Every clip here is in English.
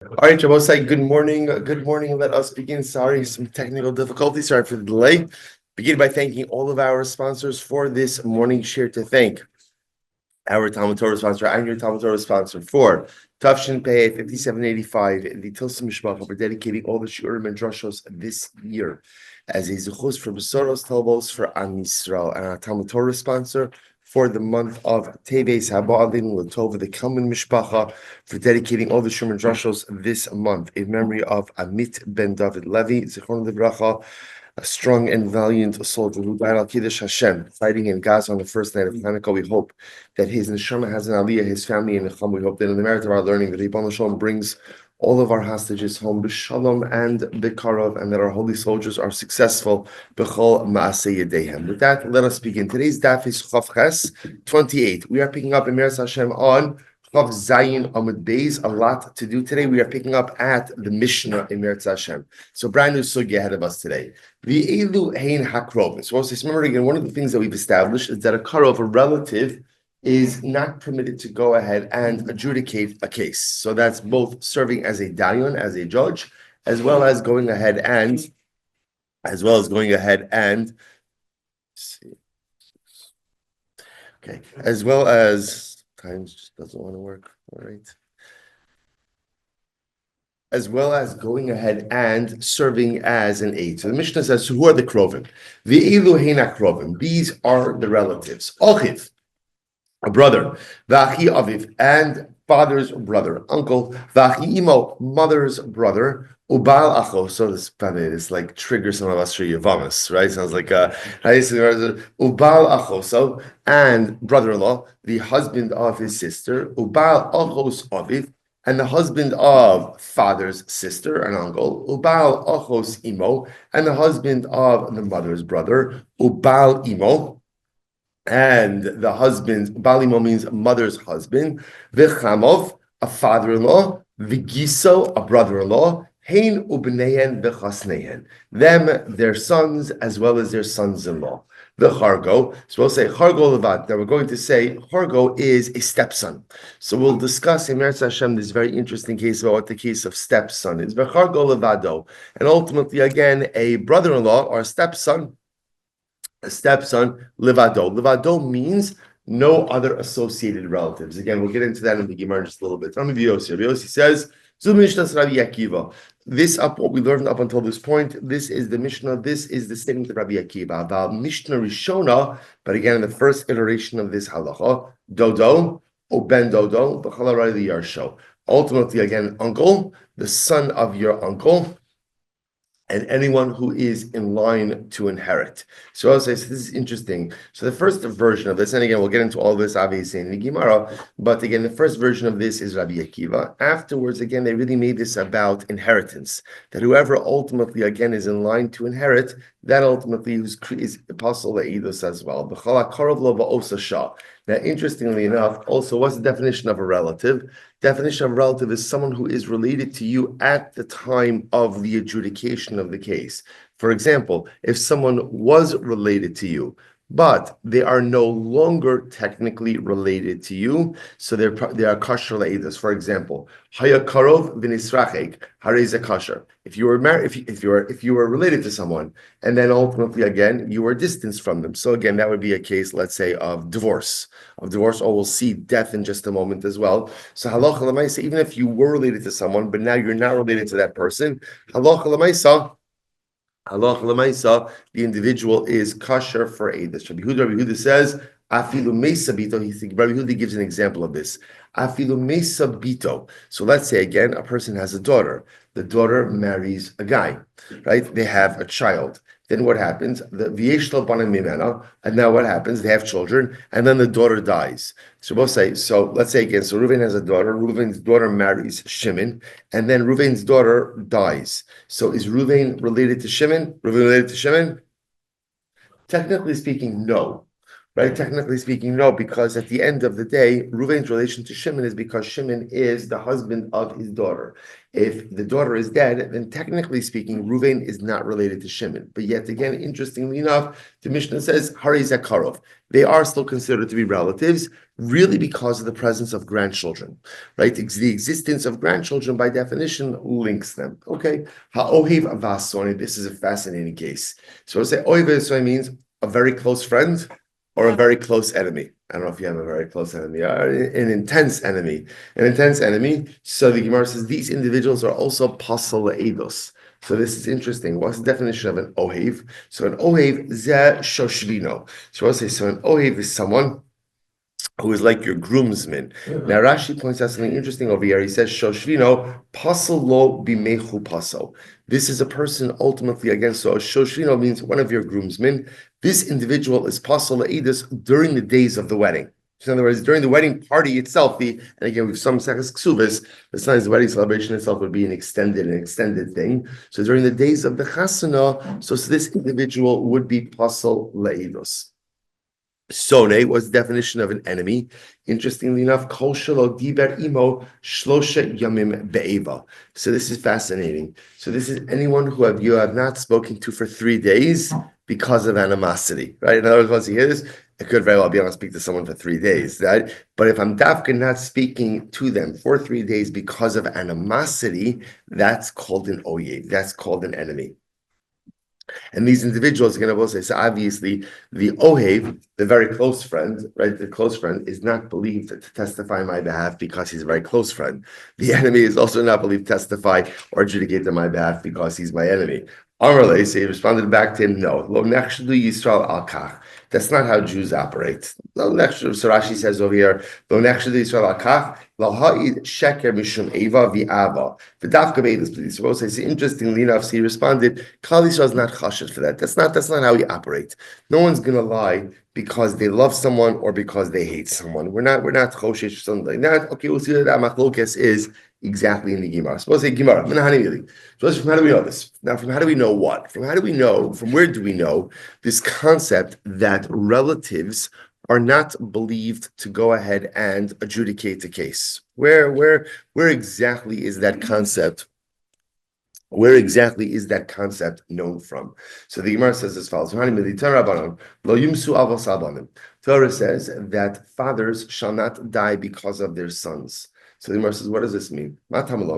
All right, Jabosai, good morning. Good morning. Let us begin. Sorry, some technical difficulties. Sorry for the delay. Begin by thanking all of our sponsors for this morning share. To thank our Talmud Torah sponsor and your Talmud Torah sponsor for Tafshin Pei 5785, the Tilsim Mishpacha, for dedicating all the Shurim and Drushos this year as a Zuchus for Besoros Talbos for Am Yisrael, and our Talmud Torah sponsor for the month of Teves Haba'adin Latova, the Kalman Mishpacha, for dedicating all the Shurim and Drushos this month in memory of Amit ben David Levi, Zichron Livracha, a strong and valiant soldier who died al Kiddush Hashem, fighting in Gaza on the first night of Hanukkah. We hope that his neshama has an aliyah, his family in Necham. We hope that in the merit of our learning, that Ribbon Shalom brings all of our hostages home b'shalom and b'karov, and that our holy soldiers are successful b'chol ma'aseh yedehem. With that, let us begin. Today's daf is Chav Ches 28. We are picking up in Meretz Hashem on Chav Zayin Amud Beis. A lot to do today. We are picking up at the Mishnah in Meretz Hashem. So brand new sugi ahead of us today. The Elu Hein Hakrov. So also remember again, one of the things that we've established is that a karov, a relative, is not permitted to go ahead and adjudicate a case. So that's both serving as a dayan, as a judge, as well as going ahead and see. Okay, as well as times just doesn't want to work. All right. As well as going ahead and serving as an aide. So the Mishnah says, who are the krovim? The ilu heina krovim. These are the relatives. Ochiv, a brother, Vachi Aviv, and father's brother, uncle, Vachi Imo, mother's brother, Ubal Acho. So this like triggers some of us for Yavamas, right? Sounds like Ubal Achoso, and brother-in-law, the husband of his sister, Ubal Achos Aviv, and the husband of father's sister and uncle, Ubal Achos Imo, and the husband of the mother's brother, Ubal Imo, and the husband, Balimo means mother's husband, V'chamov, a father-in-law, V'giso, a brother-in-law, Hein ubneyen v'chasneyen, them, their sons, as well as their sons-in-law. The Hargo, so we'll say Hargo Levad. Now we're going to say Hargo is a stepson. So we'll discuss in Meretz Hashem this very interesting case about what the case of stepson is. V'Hargo Levado, and ultimately again a brother-in-law or a stepson, Levado. Levado means no other associated relatives. Again, we'll get into that in the Gemara in just a little bit. Rabbi Yossi says, this up what we learned up until this point. This is the Mishnah. This is the statement of Rabbi Akiva about Mishnah Rishona. But again, in the first iteration of this halacha, Dodo or Ben Dodo, b'chalarai the Yarsho. Ultimately, again, uncle, the son of your uncle, and anyone who is in line to inherit. So I'll say, so this is interesting. So the first version of this, and again, we'll get into all this obviously in the Gemara, but again, the first version of this is Rabbi Akiva. Afterwards, again, they really made this about inheritance, that whoever ultimately, again, is in line to inherit, that ultimately is apostle Eidos as well. Now, interestingly enough, also, what's the definition of a relative? Definition of relative is someone who is related to you at the time of the adjudication of the case. For example, if someone was related to you, but they are no longer technically related to you, so they are kasher le'edus. For example, haya karov v'nisrachek hareza kasher. If you were married, if you were related to someone, and then ultimately again you were distanced from them. So again, that would be a case, let's say, of divorce. Or we'll see death in just a moment as well. So halacha l'maisa, even if you were related to someone, but now you're not related to that person, halacha l'maisa. Allah Lamaisa, the individual is kosher for Eidos. Rabbi Yehuda says, Afilu Mesa Bito. Rabbi Yehuda gives an example of this. Afilu Mesa Bito. So let's say again, a person has a daughter. The daughter marries a guy, right? They have a child. Then what happens? The Vieshlo Banim Mimena, and now what happens? They have children, and then the daughter dies. So we'll say, so let's say again, so Reuven has a daughter, Reuven's daughter marries Shimon, and then Reuven's daughter dies. So is Reuven related to Shimon? Reuven related to Shimon? Technically speaking, no. Right? Technically speaking, no, because at the end of the day, Reuven's relation to Shimon is because Shimon is the husband of his daughter. If the daughter is dead, then technically speaking, Reuven is not related to Shimon. But yet again, interestingly enough, the Mishnah says, Hari Zakarov. They are still considered to be relatives, really because of the presence of grandchildren, right? The existence of grandchildren, by definition, links them. Okay, Ha'ohiv Avasoni. This is a fascinating case. So I say Ohiv means a very close friend or a very close enemy. I don't know if you have a very close enemy, or an intense enemy. An intense enemy. So the Gemara says these individuals are also pasal eidos. So this is interesting. What's the definition of an ohev? So an ohev ze shoshvino. So I'll say, so an ohev is someone who is like your groomsman. Now Rashi points out something interesting over here. He says, Shoshvino, pasal lo bimechu pasal. This is a person ultimately against, so Shoshvino means one of your groomsmen. This individual is pasal le'edus during the days of the wedding. So in other words, during the wedding party itself, and again, with some seches ksuvas, besides the wedding celebration itself would be an extended thing. So during the days of the chasana, so this individual would be pasal le'edus. Sone was the definition of an enemy. Interestingly enough, kol shelo diber imo shlosha yamim be'eva. So this is fascinating. So this is anyone who you have not spoken to for 3 days because of animosity, right? In other words, once you hear this, it could very well be able to speak to someone for 3 days, right? But if I'm dafka not speaking to them for 3 days because of animosity, that's called an oye. That's called an enemy. And these individuals are going to both say, so obviously the Ohev, the very close friend, right? The close friend is not believed to testify on my behalf because he's a very close friend. The enemy is also not believed to testify or adjudicate on my behalf because he's my enemy. Amarle, so he responded back to him, no. Lo nechshadu Yisrael al kach. That's not how Jews operate. Lo nechshadu, so Rashi says over here, Lo nechshadu Yisrael al kach, lo ha'id sheker mishum eva v'ava. V'davka be'edus, please. So we'll say, interestingly enough, so he responded, Klal Yisrael is not chashed for that. That's not how we operate. No one's going to lie because they love someone or because they hate someone. We're not choshesh or something like that. Okay, we'll see what that machlokes is exactly in the Gemara. Suppose say Gemara. So from how do we know this? Now, from how do we know what? From where do we know this concept that relatives are not believed to go ahead and adjudicate the case? Where exactly is that concept? Where exactly is that concept known from? So the Gemara says as follows: Torah says that fathers shall not die because of their sons. So the Gemara says, what does this mean? So if you want to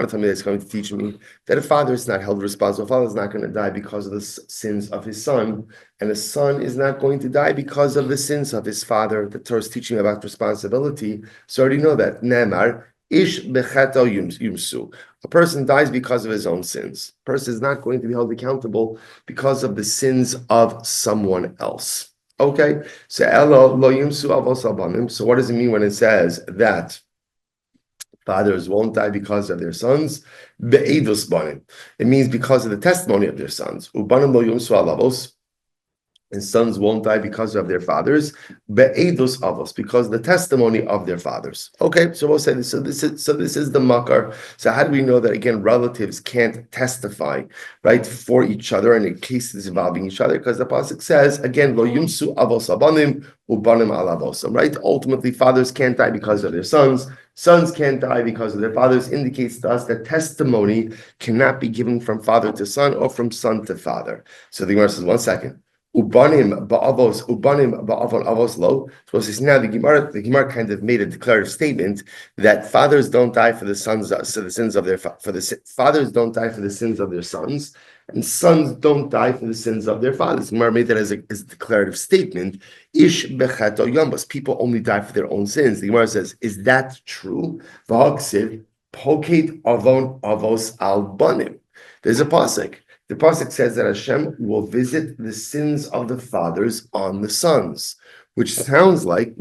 tell me that's going to teach me that a father is not held responsible, a father is not going to die because of the sins of his son, and a son is not going to die because of the sins of his father, the Torah is teaching about responsibility. So I already know that. Nemar, Ish becheto yumsu. A person dies because of his own sins. A person is not going to be held accountable because of the sins of someone else. Okay? So elo lo yumsu avos abanim. So what does it mean when it says that fathers won't die because of their sons? Be'edus banim. It means because of the testimony of their sons. Ubanim lo yumsu alavos. And sons won't die because of their fathers, be'edus avos, because of the testimony of their fathers. Okay, so we'll say this. So this is the makar. So how do we know that again relatives can't testify, right, for each other in cases involving each other? Because the pasuk says again, lo yumsu avos abanim ubanim al avosam. Right. Ultimately, fathers can't die because of their sons. Sons can't die because of their fathers. Indicates to us that testimony cannot be given from father to son or from son to father. So the Gemara says, 1 second. Ubanim ba'avos ba'avon avos lo. So now the Gemara kind of made a declarative statement that fathers don't die for the sons, so the sins of their fathers don't die for the sins of their sons, and sons don't die for the sins of their fathers. The Gemara made that as a declarative statement. Ish bechato yombas. People only die for their own sins. The Gemara says, is that true? V'haksiv poket avon avos al banim. There's a pasuk. The pasuk says that Hashem will visit the sins of the fathers on the sons, which sounds like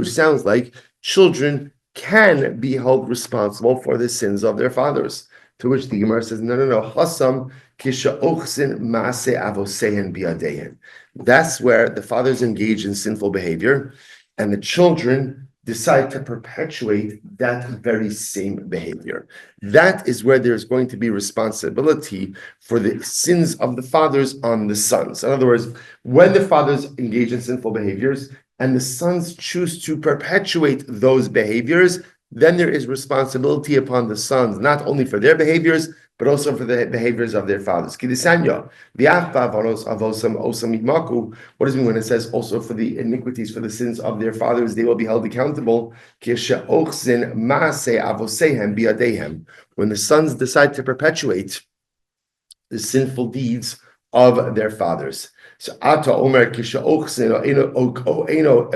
children can be held responsible for the sins of their fathers. To which the Gemara says, no. Hasam kisha ochsin maase avosehen biadehen. That's where the fathers engage in sinful behavior, and the children decide to perpetuate that very same behavior. That is where there's going to be responsibility for the sins of the fathers on the sons. In other words, when the fathers engage in sinful behaviors and the sons choose to perpetuate those behaviors, then there is responsibility upon the sons, not only for their behaviors, but also for the behaviors of their fathers. What does it mean when it says also for the iniquities, for the sins of their fathers, they will be held accountable? When the sons decide to perpetuate the sinful deeds of their fathers. So Ata Omer Kisha Ochsin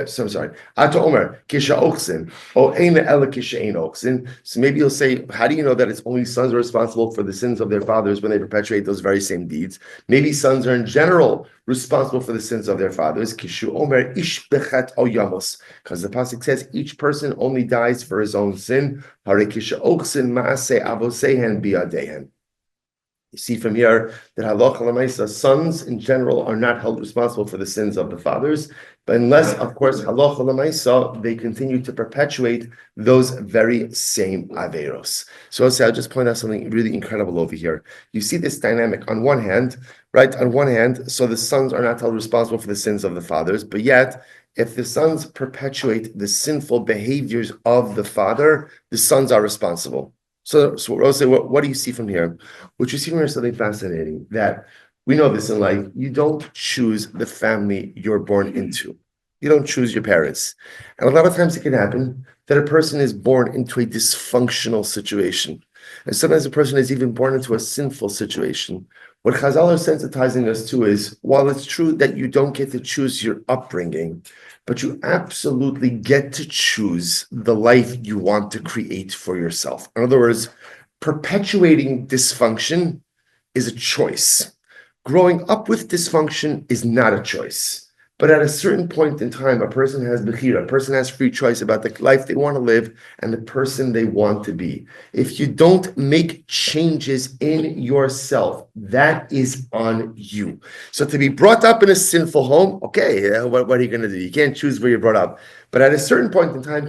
so I'm sorry. Ata Omer Kisha Ochsin Eina Ela Kisha Ein Ochsin. So maybe you'll say, how do you know that it's only sons are responsible for the sins of their fathers when they perpetuate those very same deeds? Maybe sons are in general responsible for the sins of their fathers. Kishu Omer Ish Bechet O Yamos, because the pasuk says each person only dies for his own sin. Hare Kisha Ochsin Maaseh Avosehen Biadehen. You see from here that halacha l'maisa, sons in general are not held responsible for the sins of the fathers, but unless, of course, halacha l'maisa, they continue to perpetuate those very same averos. So I'll just point out something really incredible over here. You see this dynamic on one hand, right? On one hand, so the sons are not held responsible for the sins of the fathers, but yet, if the sons perpetuate the sinful behaviors of the father, the sons are responsible. So I'll say, what do you see from here? What you see from here is something fascinating, that we know this in life. You don't choose the family you're born into. You don't choose your parents. And a lot of times it can happen that a person is born into a dysfunctional situation. And sometimes a person is even born into a sinful situation. What Chazal are sensitizing us to is, while it's true that you don't get to choose your upbringing, but you absolutely get to choose the life you want to create for yourself. In other words, perpetuating dysfunction is a choice. Growing up with dysfunction is not a choice. But at a certain point in time, a person has bechira, a person has free choice about the life they want to live and the person they want to be. If you don't make changes in yourself, that is on you. So to be brought up in a sinful home, okay, what are you going to do? You can't choose where you're brought up. But at a certain point in time,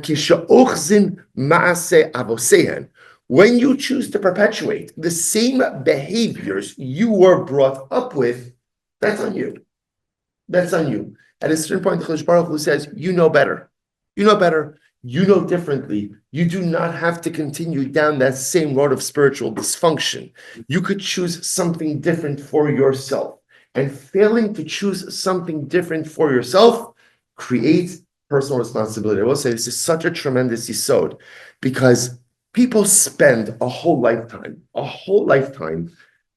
when you choose to perpetuate the same behaviors you were brought up with, that's on you. That's on you. At a certain point, the Chodesh Baruch Hu says, you know better. You know better. You know differently. You do not have to continue down that same road of spiritual dysfunction. You could choose something different for yourself. And failing to choose something different for yourself creates personal responsibility. I will say this is such a tremendous yesod, because people spend a whole lifetime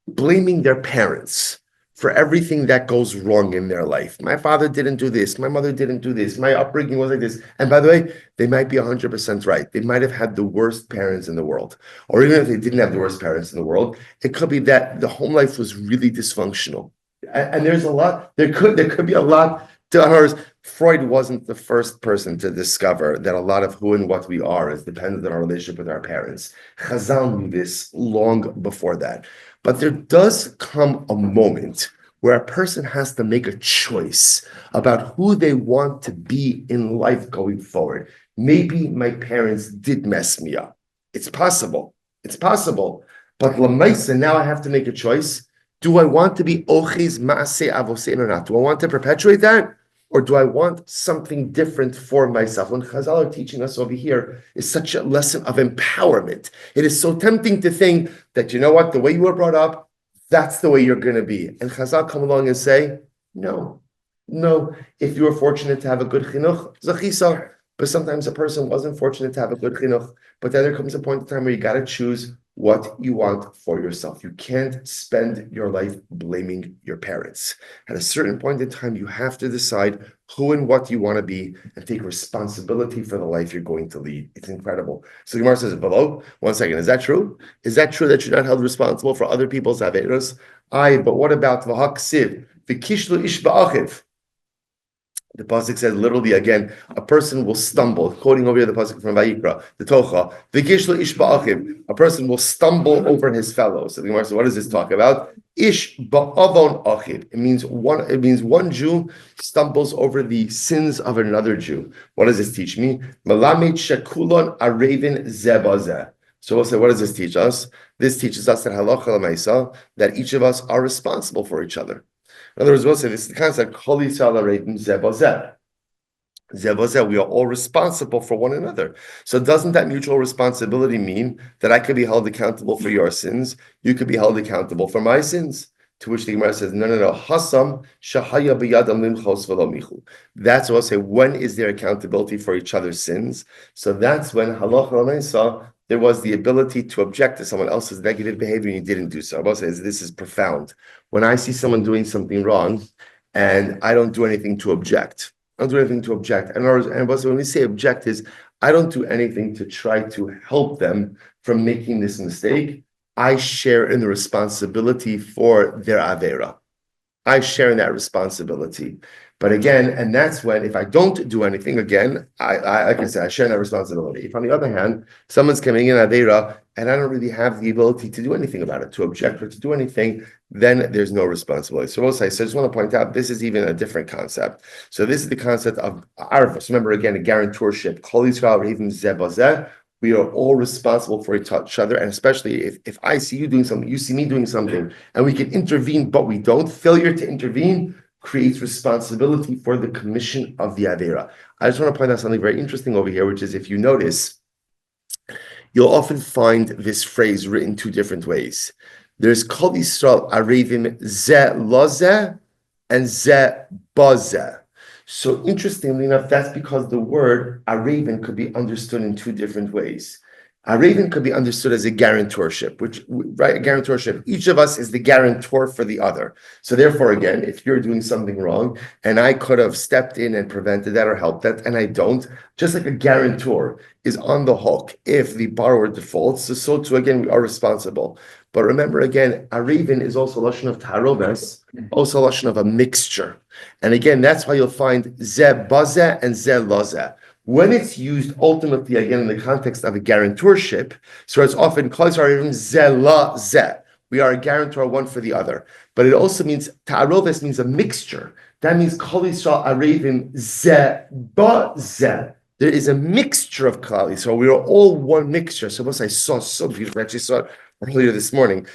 blaming their parents for everything that goes wrong in their life. My father didn't do this. My mother didn't do this. My upbringing was like this. And by the way, they might be 100% right. They might have had the worst parents in the world. Or even if they didn't have the worst parents in the world, it could be that the home life was really dysfunctional. And there's a lot, there could be a lot to ours. Freud wasn't the first person to discover that a lot of who and what we are is dependent on our relationship with our parents. Chazal knew this long before that. But there does come a moment where a person has to make a choice about who they want to be in life going forward. Maybe my parents did mess me up. It's possible. It's possible. But Lamaisa, now I have to make a choice. Do I want to be Ochiz Maaseh Avosein or not? Do I want to perpetuate that? Or do I want something different for myself? When Chazal are teaching us over here is such a lesson of empowerment. It is so tempting to think that, you know what, the way you were brought up, that's the way you're going to be. And Chazal come along and say, no. If you were fortunate to have a good chinuch, zachisar. But sometimes a person wasn't fortunate to have a good chinuch. But then there comes a point in time where you got to choose what you want for yourself. You can't spend your life blaming your parents. At a certain point in time, you have to decide who and what you want to be and take responsibility for the life you're going to lead. It's incredible. So Gemara says, below, 1 second, is that true? Is that true that you're not held responsible for other people's averos? But what about v'haksiv, v'kishlu ish ba'achiv? The pasuk says literally again, a person will stumble. Quoting over here the pasuk from Vayikra, the Tocha, v'gishlo ish ba'achiv. A person will stumble over his fellow. So the Gemara says, what does this talk about? Ish ba'avon achiv. It means one Jew stumbles over the sins of another Jew. What does this teach me? Malamed shekulon arevin zebazeh. So we'll say, what does this teach us? This teaches us that halacha l'maisa, that each of us are responsible for each other. In other words, we'll say this is the concept, Kol Yisrael Areidim Zeh B'Zeh. Zeh B'Zeh, we are all responsible for one another. So doesn't that mutual responsibility mean that I could be held accountable for your sins, you could be held accountable for my sins? To which the Gemara says, no. Hasam shahaya b'yadam limchos v'lo michu. That's what I'll say, when is there accountability for each other's sins? So that's when halacha l'maisa, there was the ability to object to someone else's negative behavior and you didn't do so. Rabbi says this is profound. When I see someone doing something wrong and I don't do anything to object, And when we say object is, I don't do anything to try to help them from making this mistake. I share in the responsibility for their avera. I share in that responsibility. But again, and that's when, if I don't do anything, again, like I said, I share in that responsibility. If on the other hand, someone's coming in Aveira and I don't really have the ability to do anything about it, to object or to do anything, then there's no responsibility. So I just want to point out, this is even a different concept. So this is the concept of arvus. Remember, again, a guarantorship. Kol Yisrael Rehivim Zeh B'Zeh. We are all responsible for each other, and especially if I see you doing something, you see me doing something, and we can intervene, but we don't. Failure to intervene creates responsibility for the commission of the Avera. I just want to point out something very interesting over here, which is if you notice, you'll often find this phrase written two different ways. There's Kol Yisrael Arevim Zeh Lozeh and Zeh Bazeh. So interestingly enough, that's because the word Araven could be understood in two different ways. Araven could be understood as a guarantorship, a guarantorship. Each of us is the guarantor for the other. So therefore, again, if you're doing something wrong and I could have stepped in and prevented that or helped that, and I don't, just like a guarantor is on the hook if the borrower defaults, so too, again, we are responsible. But remember, again, Araven is also a lashon of taroves, also a lashon of a mixture. And again, that's why you'll find Zeh Bazeh and Zeh Lozeh. When it's used ultimately, again, in the context of a guarantorship, so it's often called Zeh Lozeh. We are a guarantor one for the other. But it also means, taroves means a mixture. That means Kol Yisrael Arevim Zeh Bazeh. There is a mixture of Klal Yisrael. We are all one mixture. So what I saw so beautiful, I actually saw it earlier this morning.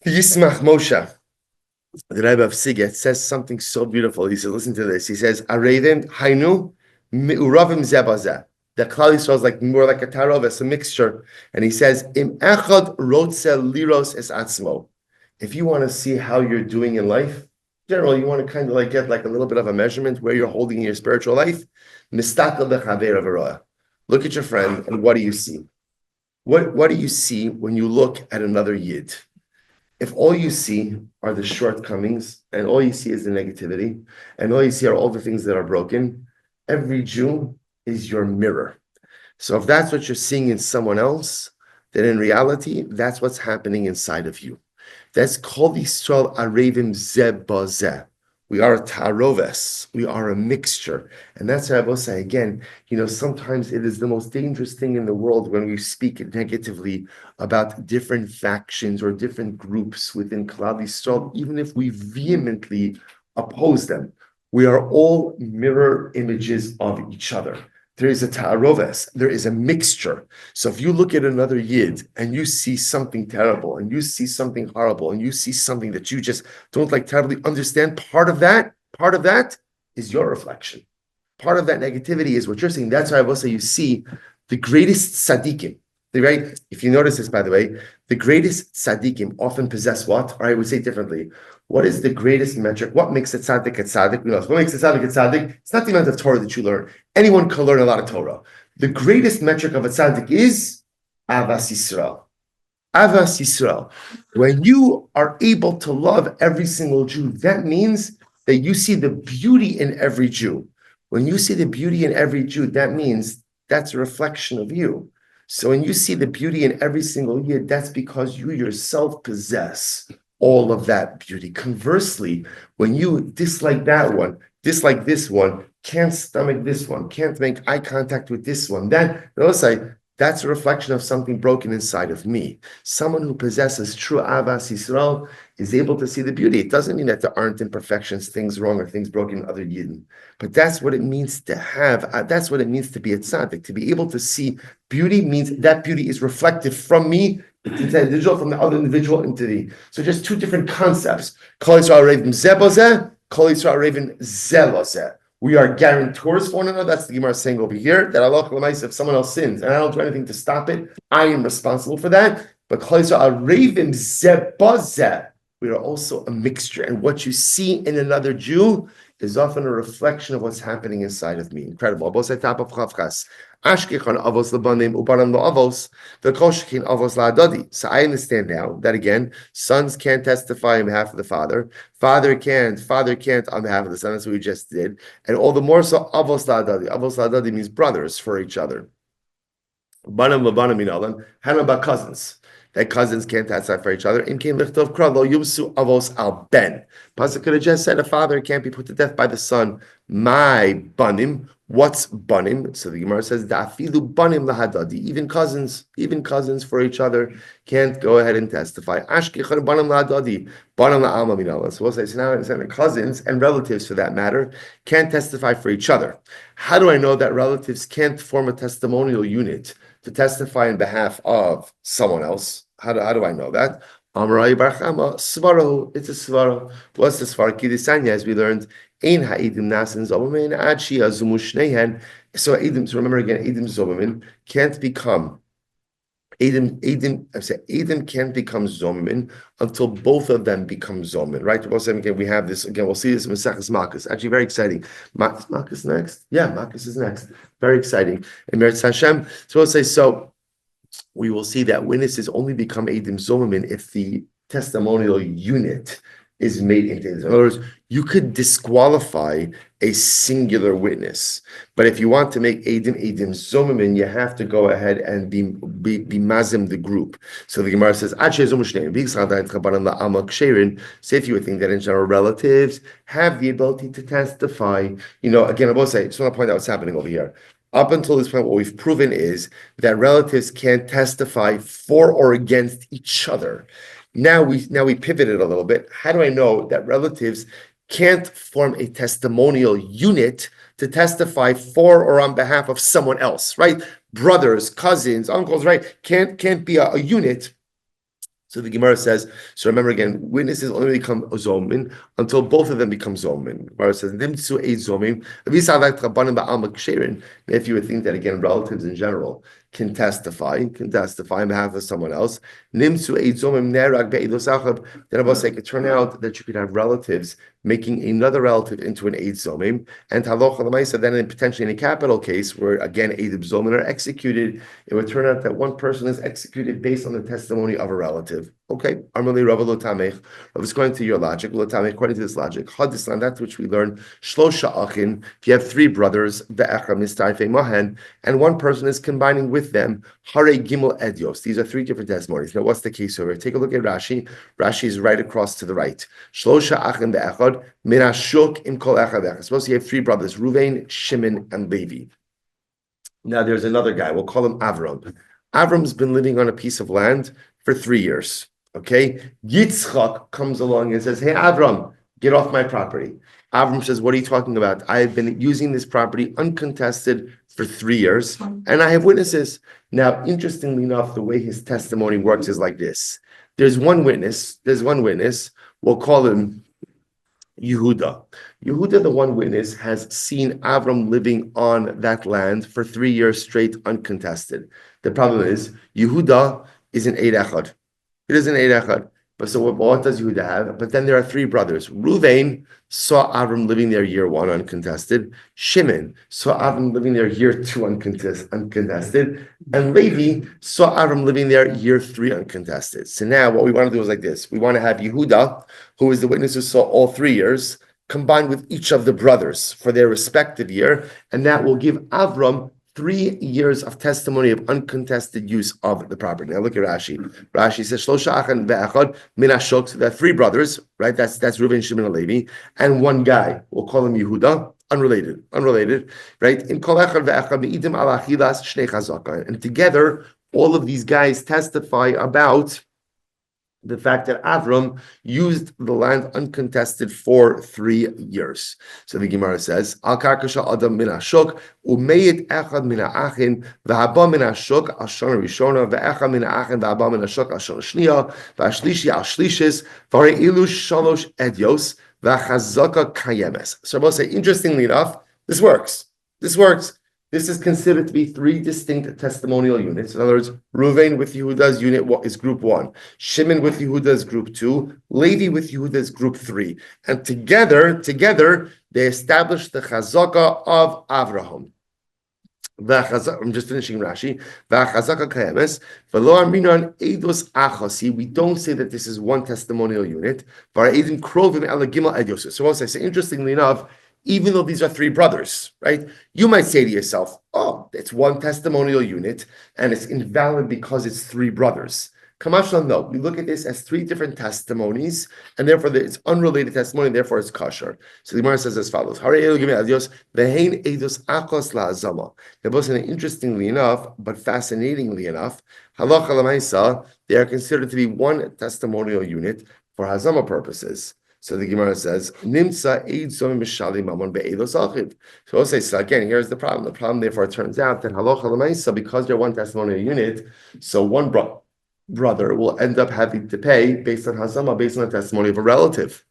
Yismach Moshe, the Rebbe of Siget, says something so beautiful. He says, listen to this. He says, Arevim Hainu Mi'uravim Zebazeh. The Klal Yisrael is like more like a taroves, a mixture. And he says, Im echad rotze liros es atzmo. If you want to see how you're doing in life, generally, you want to kind of like get like a little bit of a measurement where you're holding in your spiritual life. Mistakel bechaver avroah. Look at your friend, and what do you see? What do you see when you look at another yid? If all you see are the shortcomings, and all you see is the negativity, and all you see are all the things that are broken, every Jew is your mirror. So if that's what you're seeing in someone else, then in reality, that's what's happening inside of you. That's called Yisrael Arevim Zeh Bazeh. We are a taroves. We are a mixture. And that's what I will say again, sometimes it is the most dangerous thing in the world when we speak negatively about different factions or different groups within Klal Yisrael, even if we vehemently oppose them. We are all mirror images of each other. There is a taroves, there is a mixture. So if you look at another yid and you see something terrible and you see something horrible and you see something that you just don't like terribly understand, part of that is your reflection. Part of that negativity is what you're seeing. That's why I will say you see the greatest tzaddikim. Right? If you notice this, by the way, the greatest tzaddikim often possess what? Or I would say differently. What is the greatest metric? What makes a tzaddik a tzaddik? What makes a tzaddik a tzaddik? It's not the amount of Torah that you learn. Anyone can learn a lot of Torah. The greatest metric of a tzaddik is Avas Yisrael. Avas Yisrael. When you are able to love every single Jew, that means that you see the beauty in every Jew. When you see the beauty in every Jew, that means that's a reflection of you. So when you see the beauty in every single yid, that's because you yourself possess all of that beauty. Conversely, when you dislike that one, dislike this one, can't stomach this one, can't make eye contact with this one. Then that's a reflection of something broken inside of me. Someone who possesses true Avas Yisrael is able to see the beauty. It doesn't mean that there aren't imperfections, things wrong, or things broken in other Yidden. But that's what it means to have, that's what it means to be a tzaddik. To be able to see beauty means that beauty is reflected from me, from the other individual into thee. So just two different concepts. Kol Yisrael Raven Zebozeh, Kol Yisrael Raven Zelozeh. We are guarantors for one another. That's the Gemara saying over here that Allah, if someone else sins and I don't do anything to stop it, I am responsible for that. But we are also a mixture. And what you see in another Jew is often a reflection of what's happening inside of me. Incredible. So I understand now that again, sons can't testify on behalf of the father. Father can't on behalf of the son. That's what we just did. And all the more so, avos la'adadi. Avos la'adadi means brothers for each other. Banam labanam minalan. How about cousins? That cousins can't testify for each other. In came lichtov kra lo yumsu avos al ben. Pasuk could have just said a father can't be put to death by the son. My banim. What's banim? So the Gemara says da'afilu banim lahadadi. Even cousins for each other can't go ahead and testify. Ashkechan banim lahadadi. Banim la'alma minala. So we'll say so now cousins and relatives for that matter can't testify for each other. How do I know that relatives can't form a testimonial unit to testify on behalf of someone else? How do I know that? Amrai Barchama, Svaro, it's a Svaro. What's the Svaro? Kidisanya, as we learned, Ein Ha'idim Nasin Zobamin, Adshi Azumu Shnehen. So Edim, so remember again, Edim Zobamin can't become Edim can't become Zomin until both of them become Zomin, right? Again, we have this, again, we'll see this in Maseches Makos. Actually, very exciting. Makos next? Yeah, Makos is next. Very exciting. And Meretz Hashem. So we'll say, so we will see that witnesses only become Edim Zomin if the testimonial unit is made into Edim. In other words, you could disqualify a singular witness, but if you want to make Edim Zomin, you have to go ahead and be mazim the group. So the Gemara says, say if you would think that in general relatives have the ability to testify, again, I will say, just want to point out what's happening over here. Up until this point, what we've proven is that relatives can't testify for or against each other. Now we pivoted a little bit. How do I know that relatives can't form a testimonial unit to testify for or on behalf of someone else, right? Brothers, cousins, uncles, right? Can't be a unit. So the Gemara says, so remember again, witnesses only become zomin until both of them become zomin. The Gemara says, Nimtsu eight zomin. If you would think that again, relatives in general can testify on behalf of someone else. Nimtsu eight zomin nerag be'edosachab. Then Abba say, it could turn out that you could have relatives making another relative into an eight zomim, and halacha l'maisa. Then in potentially in a capital case where again eight zomim are executed, it would turn out that one person is executed based on the testimony of a relative. Okay, Armali Rav Lotamech. Rav is going to your logic. Lotamech, according to this logic, Hadislan, that which we learned. Shlosha achin. If you have three brothers, ve'echa mistayfe mahen, and one person is combining with them, hare gimel edios. These are three different testimonies. Now, what's the case over here? Take a look at Rashi. Rashi is right across to the right. Shlosha achin ve'echad minashuk im kol echad ve'echad. Suppose you have three brothers, Ruvain, Shimon, and Levi. Now, there's another guy. We'll call him Avram. Avram's been living on a piece of land for 3 years. Okay, Yitzchak comes along and says, "Hey, Avram, get off my property." Avram says, "What are you talking about? I have been using this property uncontested for 3 years, and I have witnesses." Now, interestingly enough, the way his testimony works is like this: there's one witness. We'll call him Yehuda. Yehuda, the one witness, has seen Avram living on that land for 3 years straight, uncontested. The problem is Yehuda is an Eid Echad. It is an Eid Echad. But so what does Yehuda have? But then there are three brothers. Ruvain saw Avram living there year 1 uncontested. Shimon saw Avram living there year 2 uncontested. And Levi saw Avram living there year 3 uncontested. So now what we want to do is like this. We want to have Yehuda, who is the witness who saw all 3 years, combined with each of the brothers for their respective year. And that will give Avram 3 years of testimony of uncontested use of the property. Now look at Rashi. Rashi says, Shlosha Achan ve'echad min hashok. So there are 3 brothers, right? That's Reuven, Shimon, and Levi, and one guy. We'll call him Yehuda. Unrelated, right? In kol echad ve'echad me'idim al achilas shnei chazaka. And together, all of these guys testify about the fact that Avram used the land uncontested for 3 years. So the Gemara says, Al karkasha adam min hashok umeyit echad min ha'achin v'haba min hashok al shana rishona v'echad min ha'achin v'haba min hashok al shana shniya v'ashlishi al shlishis v'arei ilu shalosh edyos v'chazaka kayemes. So I will say, interestingly enough, this works. This is considered to be 3 distinct testimonial units. In other words, Reuven with Yehuda's unit is group 1, Shimon with Yehuda's group 2, Levi with Yehuda's group 3, and together they established the chazaka of Avraham. I'm just finishing Rashi. We don't say that this is one testimonial unit. So also I say, interestingly enough, even though these are 3 brothers, right? You might say to yourself, oh, it's one testimonial unit and it's invalid because it's 3 brothers. Kamashal, no. We look at this as 3 different testimonies, and therefore it's unrelated testimony, and therefore it's kosher. So the Gemara says as follows. Interestingly enough, but fascinatingly enough, halacha l'maisa, they are considered to be one testimonial unit for hazama purposes. So the Gemara says, Nimsa eid zomim b'shali mamon be'elos achiv. So I'll say, so again, here's the problem. The problem, therefore, it turns out that halacha l'maisa, because they're one testimonial unit, so one brother will end up having to pay based on hazama, based on the testimony of a relative.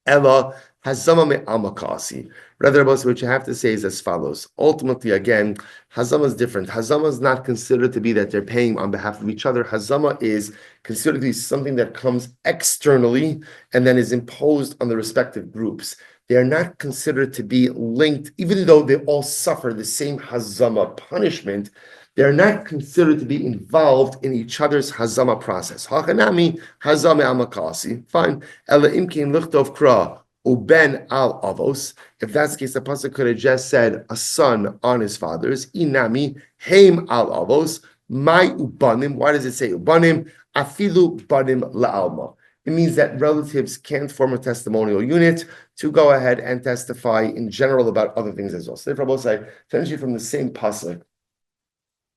Ella hazama me'amakasi. Rather, what you have to say is as follows. Ultimately, again, hazama is different. Hazama is not considered to be that they're paying on behalf of each other. Hazama is considered to be something that comes externally and then is imposed on the respective groups. They are not considered to be linked, even though they all suffer the same hazama punishment. They are not considered to be involved in each other's hazama process. Hachanami hazame amakasi. Fine. Ela imkin lichtov kra uben al avos. If that's the case, the pasuk could have just said a son on his father's. Inami heim al avos. My ubanim. Why does it say ubanim? Afilu banim la'alma. It means that relatives can't form a testimonial unit to go ahead and testify in general about other things as well. So therefore, both say, essentially from the same pasuk,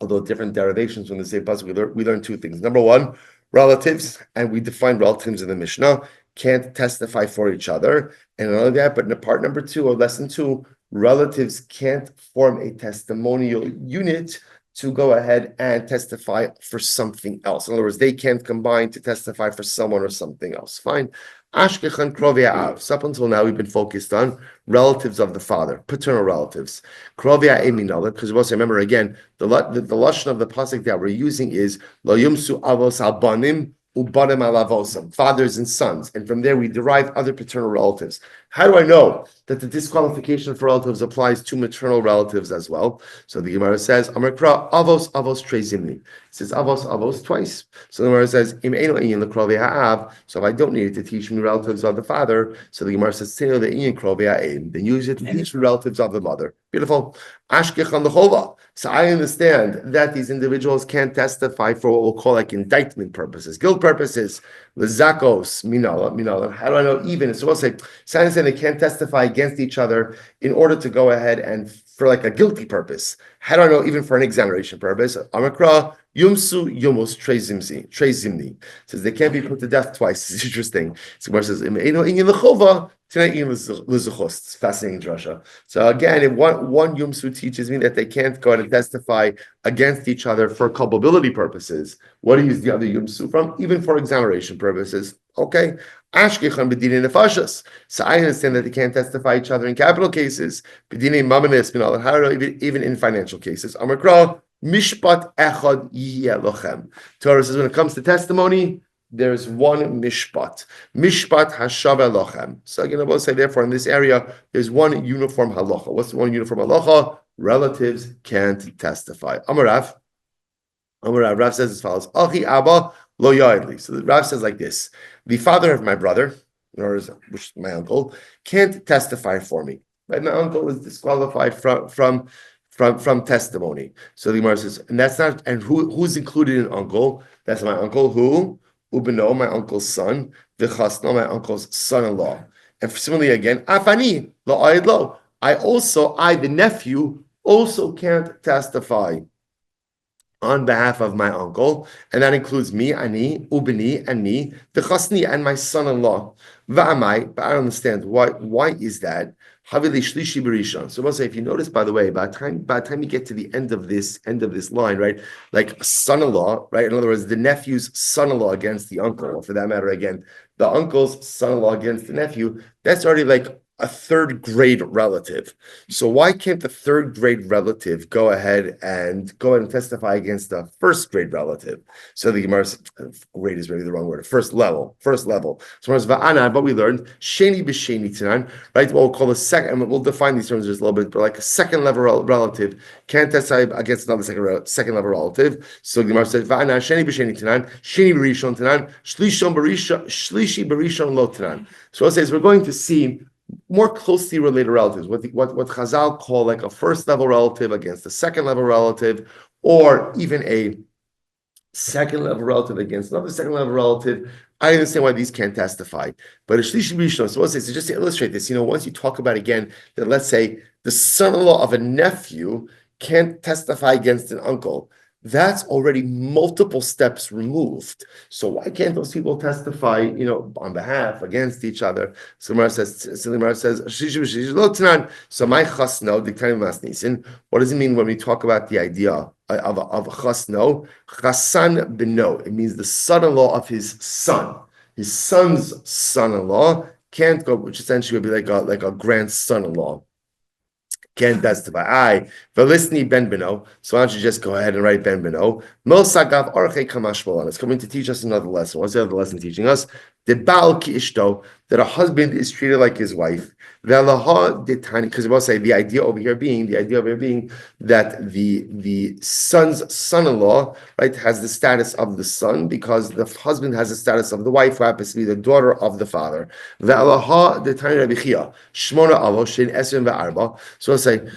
although different derivations from the same pasuk, we learn 2 things. Number 1, relatives, and we define relatives in the Mishnah, can't testify for each other. And not only that, but in part number 2 or lesson 2, relatives can't form a testimonial unit to go ahead and testify for something else. In other words, they can't combine to testify for someone or something else. Fine. Ashkechan krovia av. So up until now, we've been focused on relatives of the father, paternal relatives. Krovia eminala, because we also remember again, the lashon of the pasuk that we're using is lo yumsu avos al banim ubanim al avosam, fathers and sons, and from there we derive other paternal relatives. How do I know that the disqualification for relatives applies to maternal relatives as well? So the Gemara says, Amar avos trezimni. It says avos twice. So the Gemara says, Im eino inyan lekrovi ha'av. So if I don't need it to teach me relatives of the father, so the Gemara says, Tino the inyan krovi ha'im. Then use it to teach me relatives of the mother. Beautiful. Ashkechan l'chova. So I understand that these individuals can't testify for what we'll call like indictment purposes, guilt purposes. Lezakos minala. How do I know even? So we'll say, they can't testify against each other in order to go ahead and for like a guilty purpose. How do I know even for an exoneration purpose? Amakra yumsu yumos trezimni. Says they can't be put to death twice. It's interesting. So Gemara says it's fascinating drasha. So again, if one yumsu teaches me that they can't go ahead and testify against each other for culpability purposes, what do you use the other yumsu from? Even for exoneration purposes. Okay. Ashkechan b'dinei nefashos. So I understand that they can't testify each other in capital cases. B'dinei mamanis minal. How do I even in financial cases? Amakra mishpat echad yiyeh lochem. Torah says when it comes to testimony, there's one mishpat. Mishpat hashava lochem. So again, I will say therefore in this area there's one uniform halacha. What's the one uniform halacha? Relatives can't testify. Amarav Rav says as follows: Achi Abba lo yaedli. So the Rav says like this: the father of my brother, which is my uncle, can't testify for me. Right? My uncle is disqualified from from testimony. So the Gemara says, and that's not, and who's included in uncle? That's my uncle who? Ubeno, my uncle's son, V'chasno, my uncle's son-in-law. And similarly again, Afani, la'ayid lo. I, the nephew, also can't testify on behalf of my uncle, and that includes me, ani, ubini, and me, the chasni, and my son-in-law. Va'amai, but I don't understand why is that? Havili shlishi berishon. So we'll say, if you notice, by the way, by the time you get to the end of this line, right, like son-in-law, right? In other words, the nephew's son-in-law against the uncle, or for that matter, again, the uncle's son-in-law against the nephew. That's already like a third grade relative. So why can't the third grade relative go ahead and testify against the first grade relative? So the Gemara, grade is maybe the wrong word. First level. So but we learned sheni b'sheni tanan, right? What we'll call a second, and we'll define these terms just a little bit, but like a second level relative can't testify against another second level relative. So the Gemara says va'ana sheni b'sheni tanan, sheni b'rishon tanan, shlishi b'rishon lo tanan. So what it says, we're going to see more closely related relatives, what Chazal call like a first level relative against a second level relative, or even a second level relative against another second level relative. I understand why these can't testify, but a shlishi b'rishon. So what's this? So just to illustrate this, once you talk about again that let's say the son-in-law of a nephew can't testify against an uncle, that's already multiple steps removed. So why can't those people testify, on behalf against each other? So Gemara says, so my chasno diktanim masnisin. What does it mean when we talk about the idea of a chasno? Chasan beno. It means the son-in-law of his son. His son's son-in-law can't go, which essentially would be like a grandson-in-law. Can't testify. Velisni ben beno. So why don't you just go ahead and write ben beno? Milsagav arche kamashmolan. It's coming to teach us another lesson. What's the other lesson teaching us? The baal ki ishto, that a husband is treated like his wife. Velaha ditani, because we'll say the idea over here being that the son's son-in-law, right, has the status of the son because the husband has the status of the wife, who happens to be the daughter of the father. Velaha ditani Rabbi Chia shmona alo shein esrim ve'arba. So I'll say,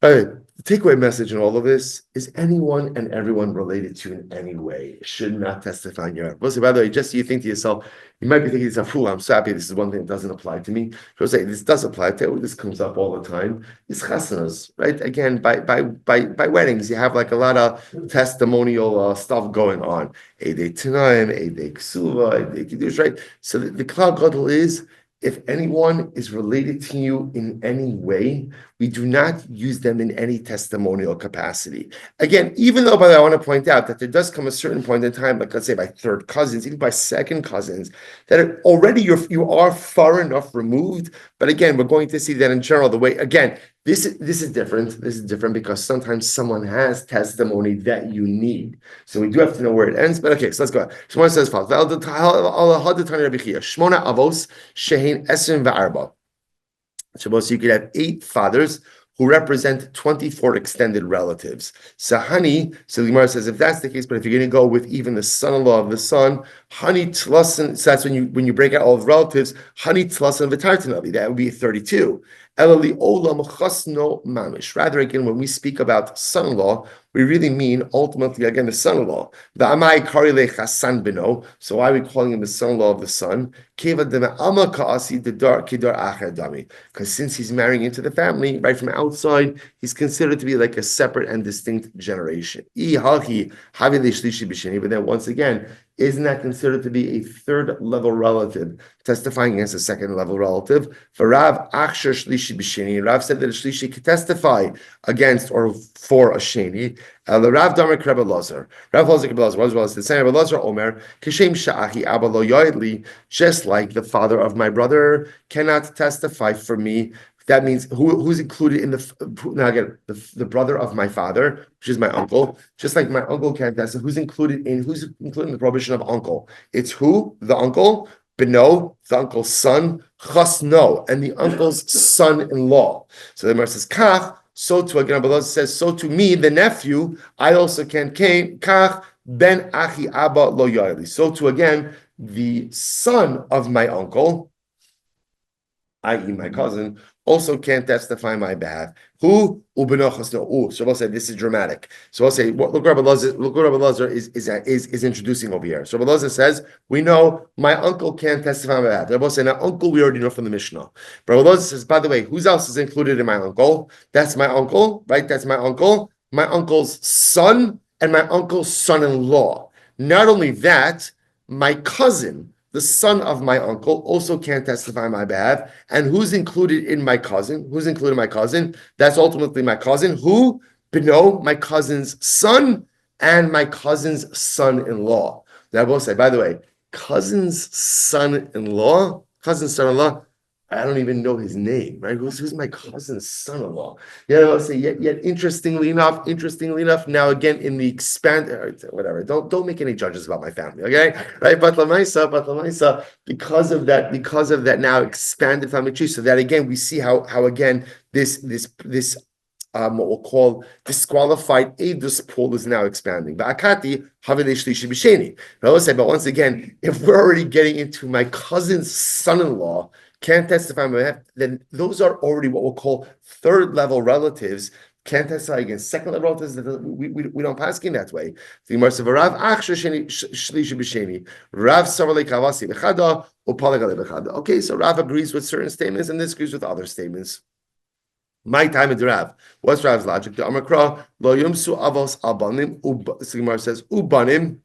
the takeaway message in all of this is anyone and everyone related to in any way should not testify in your. By the way, just so you think to yourself, you might be thinking to yourself, I'm so happy this is one thing that doesn't apply to me. So say this does apply to you. This comes up all the time. It's chasanas, right? Again, by weddings, you have like a lot of testimonial stuff going on. Eidei Tanaim, Eidei Ksuva, Eidei Kiddush, right? So the Klal Gadol is, if anyone is related to you in any way, we do not use them in any testimonial capacity. Again, even though, by the way, I want to point out that there does come a certain point in time, like let's say by third cousins, even by second cousins, that already you are far enough removed. But again, we're going to see that in general, the way, again, this is different. This is different because sometimes someone has testimony that you need. So we do have to know where it ends. But okay, so let's go. Shmona says, Shmona avos shehin esrim va'arba. So you could have 8 fathers who represent 24 extended relatives. Sahani, so the Gemara says, if that's the case, but if you're going to go with even the son-in-law of the son, Hani Tlasan, so that's when you break out all the relatives, Hani Tlasan V'tartanavi, that would be 32. Elali Olam Chasno Mamish. Rather, again, when we speak about son-in-law, we really mean ultimately, again, the son-in-law. The Amai Karile Chasan Beno. So why are we calling him the son-in-law of the son? Because since he's marrying into the family, right from outside, he's considered to be like a separate and distinct generation. But then once again, isn't that considered to be a third level relative testifying against a second level relative? For Rav Aksher Shlishi B'Sheni, Rav said that a Shlishi could testify against or for a Sheni. The Rav Damer Rebbe Lazar. Rav Lazar Rebbe Lazar, what was the same? Rebbe Lazar Omer Kishem Sha'achi Abba Lo Yoedli, just like the father of my brother cannot testify for me. That means who's included in the brother of my father, which is my uncle. Just like my uncle can't testify, who's included in the prohibition of uncle? It's who? The uncle, Beno, the uncle's son, Chasno, and the uncle's son-in-law. So the Gemara says, Kach, so to again, Abba says, so to me, the nephew, I also can came, Kach, Ben Achi Abba Lo Yoeli. So to again, the son of my uncle, i.e. my cousin, also can't testify on my behalf. Who? Ubenochos no. So we'll say this is dramatic. So we'll say, look what Rabbi Lazar is introducing over here. So Rabbi Lazar says, we know my uncle can't testify on my behalf. Rabbi say, now uncle, we already know from the Mishnah. But Rabbi Lazar says, by the way, whose else is included in my uncle? That's my uncle, right? That's my uncle, my uncle's son, and my uncle's son-in-law. Not only that, my cousin, the son of my uncle, also can't testify on my behalf. And who's included in my cousin? Who's included in my cousin? That's ultimately my cousin. Who? Beno, my cousin's son, and my cousin's son-in-law. Now, I will say, by the way, cousin's son-in-law, I don't even know his name, right? Who's my cousin's son-in-law? I'll say, yet interestingly enough, now again in the whatever, don't make any judges about my family, okay? Right? But Lamaisa, because of that now expanded family tree, so that again we see how again this what we'll call disqualified Eidus pool is now expanding. But once again, if we're already getting into my cousin's son-in-law can't testify on my behalf, then those are already what we'll call third level relatives. Can't testify against second level relatives. We don't pass in that way. The Gemara says, "Rav shlishi b'sheni, Rav savarle kavasi b'chada upalagali b'chada." Okay, so Rav agrees with certain statements and disagrees with other statements. My time in Rav. What's Rav's logic? The Amakra lo yumsu avos albanim. The Gemara says ubanim.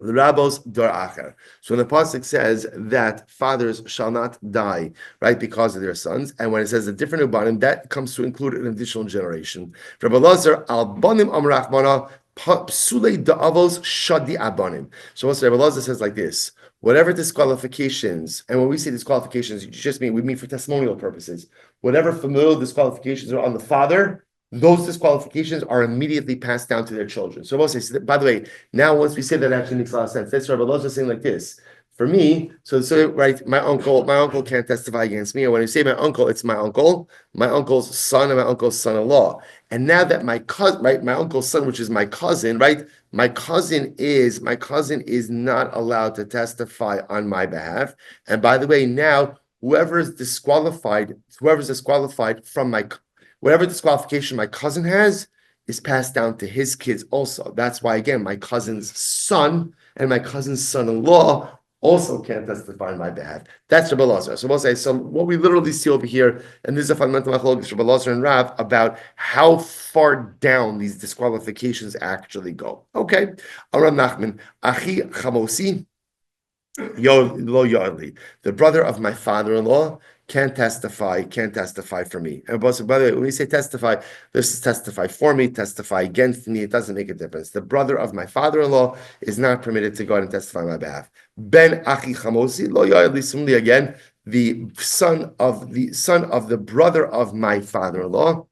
The Rabbos dar acher. So when the pasuk says that fathers shall not die, right, because of their sons, and when it says a different ubanim, that comes to include an additional generation. Rabbi Lazar albanim amrachmana psulei da'avos shadi abanim. So once Rabbi Lazar says like this: whatever disqualifications, and when we say disqualifications, we mean for testimonial purposes. Whatever familial disqualifications are on the father, those disqualifications are immediately passed down to their children. So, by the way, now once we say that, actually makes a lot of sense. That's Rabbi Loza saying like this. For me, so right, my uncle can't testify against me. And when you say my uncle, it's my uncle, my uncle's son, and my uncle's son-in-law. And now that my cousin, right, my uncle's son, which is my cousin, right, my cousin is not allowed to testify on my behalf. And by the way, now whoever's disqualified from whatever disqualification my cousin has is passed down to his kids also. That's why, again, my cousin's son and my cousin's son-in-law also can't testify on my behalf. That's Rabbi Lazar. So we'll say, so what we literally see over here, and this is a fundamental machlokes Rabbi Lazar and Rav about how far down these disqualifications actually go. Okay. Aram Nachman, Achi Chamosi, Lo Yodli, the brother of my father-in-law, can't testify for me. And by the way, when we say testify, this is testify for me, testify against me. It doesn't make a difference. The brother of my father-in-law is not permitted to go out and testify on my behalf. Ben Achi Chamosi Lo Ya'li Sumli, again, the son of the brother of my father-in-law.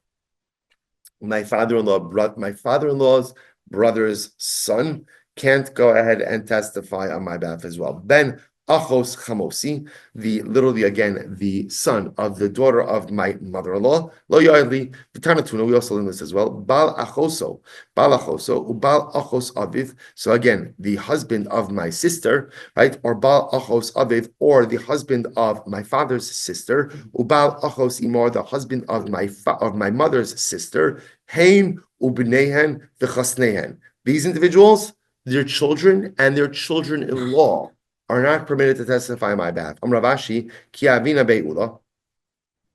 My father-in-law's brother's son can't go ahead and testify on my behalf as well. Ben Achos Chamosi, the son of the daughter of my mother-in-law. Lo Ya'li, the Tanatuna, we also learn this as well. Bal Achoso, Ubal Achos Aviv. So again, the husband of my sister, right? Or Bal Achos Aviv, or the husband of my father's sister. Ubal Achos Imor, the husband of my mother's sister. Hein Ubnehen v'chasnehen. These individuals, their children and their children-in-law are not permitted to testify on my behalf. Ravashi, ki avina be'ula.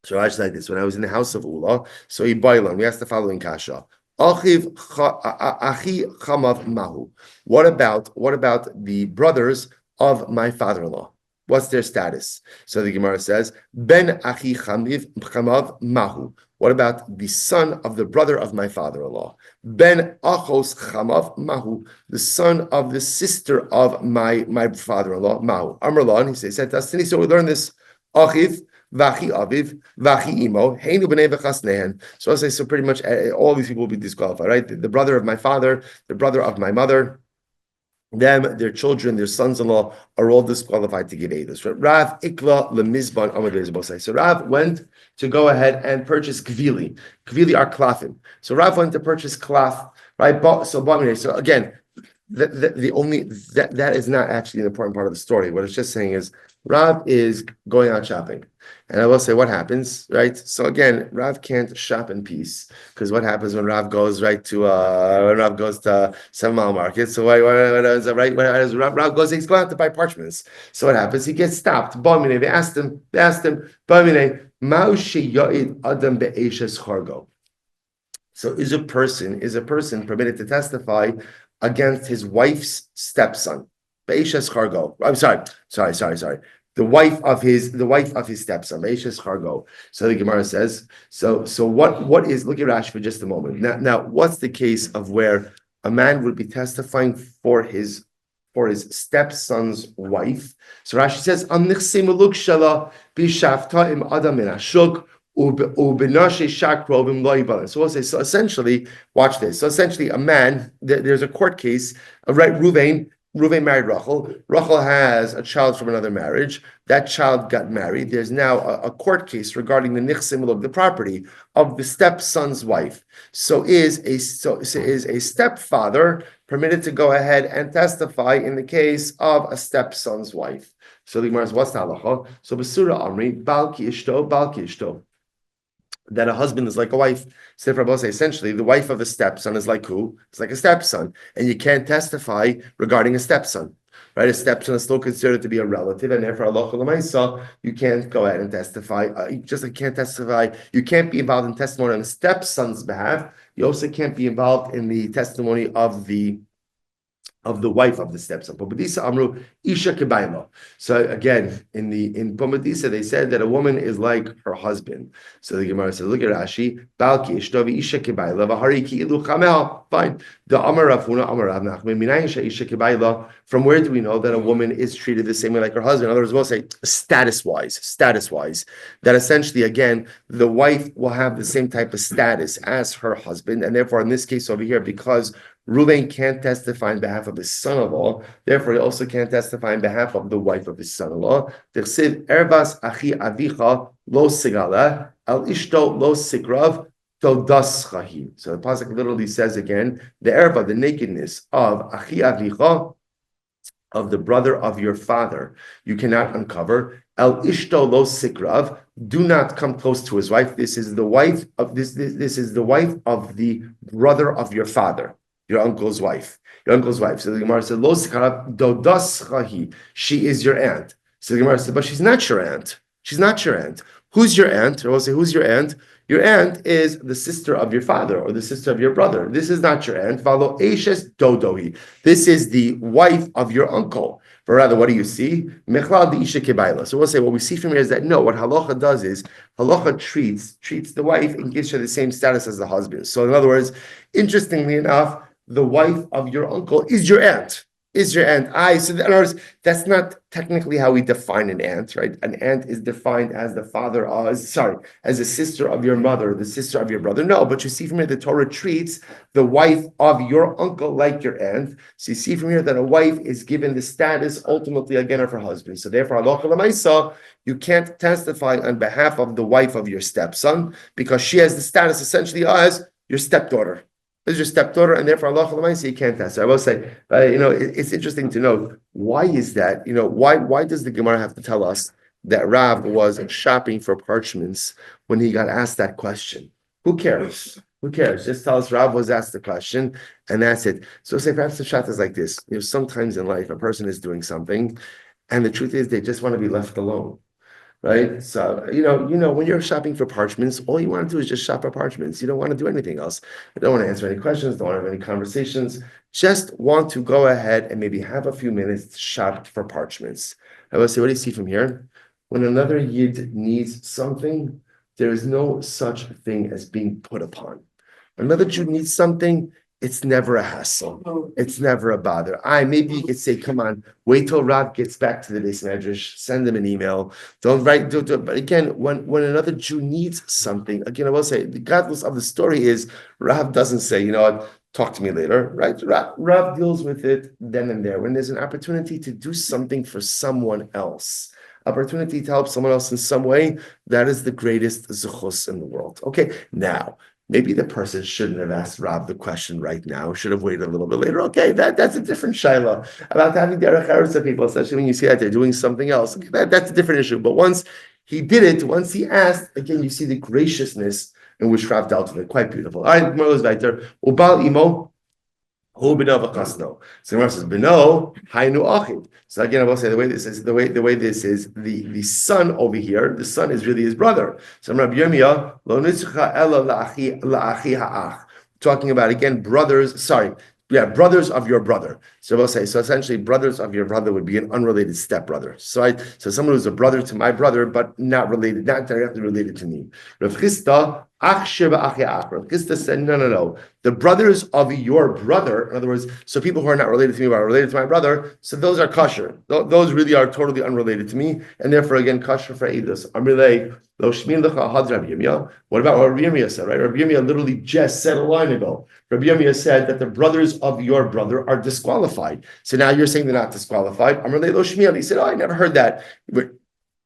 So Rashi like this: when I was in the house of Ula, so he bailam. We asked the following kasha: Achi chamav mahu. What about the brothers of my father-in-law? What's their status? So the Gemara says, Ben achi chamav mahu. What about the son of the brother of my father-in-law? Ben achos chamav mahu, the son of the sister of my father-in-law, mahu. Amrlan, he said to us, so we learn this, achiv, vachi aviv, vachi imo, heinu b'nei v'chasnehan. So I say, so pretty much all these people will be disqualified, right? The brother of my father, the brother of my mother, them, their children, their sons-in-law are all disqualified to give edus. Rav ikla lemizban amadez bosai. So Rav went to go ahead and purchase kvili. Kvili are klafim. So Rav went to purchase klaf, right? So again, that is not actually an important part of the story. What it's just saying is Rav is going out shopping. And I will say what happens, right? So again, Rav can't shop in peace because what happens when Rav goes when Rav goes to 7 Mile Market? So what is it, right? When Rav goes, he's going out to buy parchments. So what happens? He gets stopped. They asked him, Mao sheyoid adam be'eshes chargo. So is a person permitted to testify against his wife's stepson? Be'eshes chargo. I'm sorry. The wife of his stepson. Be'eshes chargo. So the Gemara says. So what is? Look at Rashi for just a moment. Now what's the case of where a man would be testifying for his stepson's wife? So Rashi says, so essentially, watch this. So essentially, a man, there's a court case, right? Reuven married Rachel. Rachel has a child from another marriage. That child got married. There's now a court case regarding the nichsim of the property of the stepson's wife. So is a stepfather permitted to go ahead and testify in the case of a stepson's wife? So the Gemara says, what's the halacha? So Basura Amri, Balki Ishto. That a husband is like a wife. So essentially, the wife of a stepson is like who? It's like a stepson. And you can't testify regarding a stepson. Right? A stepson is still considered to be a relative, and therefore Allah Lamaisa, you can't go ahead and testify. You can't testify. You can't be involved in testimony on the stepson's behalf. You also can't be involved in the testimony of the wife of the stepson. Pomadisa Amru Isha Kebaila. So again, in Pomadisa, they said that a woman is like her husband. So the Gemara says, look at Rashi, Balki Ishtovi Isha Kebaila, Vahariki Ilu Chamel. Fine. The Amar Rafuna, Amar Rav Nachman, Minayisha Isha Kebaila. From where do we know that a woman is treated the same way like her husband? In other words, we'll say status-wise, that essentially, again, the wife will have the same type of status as her husband. And therefore, in this case over here, because Reuven can't testify on behalf of his son-in-law, therefore he also can't testify on behalf of the wife of his son-in-law. Ervas achi avicha lo sigala al ishto lo sikrav todaschahi. So the pasuk literally says again, the erva, the nakedness of achi avicha, of the brother of your father, you cannot uncover. El ishto lo sikrav, do not come close to his wife. This is the wife of this is the wife of the brother of your father. Your uncle's wife. So the Gemara said, Lo sikarab dodaschahi. She is your aunt. So the Gemara said, but she's not your aunt. Who's your aunt? Or we'll say, who's your aunt? Your aunt is the sister of your father or the sister of your brother. This is not your aunt. Valo eshes dodohi. This is the wife of your uncle. But rather, what do you see? Mechlal di isha kebaila. So we'll say what we see from here is that no, what halacha does is halacha treats the wife and gives her the same status as the husband. So in other words, interestingly enough, the wife of your uncle is your aunt. So in other words, that's not technically how we define an aunt, right? An aunt is defined as as a sister of your mother, the sister of your brother. No, but you see from here the Torah treats the wife of your uncle like your aunt. So you see from here that a wife is given the status ultimately again of her husband. So therefore, you can't testify on behalf of the wife of your stepson because she has the status essentially as your stepdaughter. This is your stepdaughter, and therefore Allah you can't test her. I will say, it's interesting to know why is that? Why does the Gemara have to tell us that Rav was shopping for parchments when he got asked that question? Who cares? Just tell us Rav was asked the question, and that's it. So say perhaps the shot is like this. Sometimes in life a person is doing something, and the truth is they just want to be left alone. Right. So, when you're shopping for parchments, all you want to do is just shop for parchments. You don't want to do anything else. You don't want to answer any questions, don't want to have any conversations. Just want to go ahead and maybe have a few minutes to shop for parchments. I will say, what do you see from here? When another Yid needs something, there is no such thing as being put upon. Another Jew needs something, it's never a hassle. It's never a bother. Maybe you could say, come on, wait till Rav gets back to the base medrash, send him an email. Don't write, do it. But again, when another Jew needs something, again, I will say, the godless of the story is Rav doesn't say, talk to me later, right? Rav deals with it then and there. When there's an opportunity to do something for someone else, opportunity to help someone else in some way, that is the greatest zechus in the world. Okay, now, maybe the person shouldn't have asked Rab the question right now, should have waited a little bit later. Okay, that's a different shaila about having derech eretz of people, especially when you see that they're doing something else. Okay, that's a different issue. But once he did it, once he asked, again, you see the graciousness in which Rab dealt with it. Quite beautiful. All right, Gemara goes weiter. Ubal imo. Who beno v'chasno? So Gemara says beno hainu achid. So again, I will say the way this is the son over here. The son is really his brother. So Rabbi Yomi lo nitzcha ela la'achi ha'ach. Talking about again brothers. Sorry. Yeah, brothers of your brother. So we'll say, so essentially, brothers of your brother would be an unrelated stepbrother. So someone who's a brother to my brother, but not related, not directly related to me. Rav Chisda, Rav Chisda said, no. The brothers of your brother, in other words, so people who are not related to me, but are related to my brother, so those are kosher. Those really are totally unrelated to me, and therefore, again, kosher for Eidos. What about what Rabbi Yirmiyah said, right? Rabbi Yirmiyah literally just said a line ago. Rabbi Yirmiyah said that the brothers of your brother are disqualified. So now you're saying they're not disqualified. He said, I never heard that. But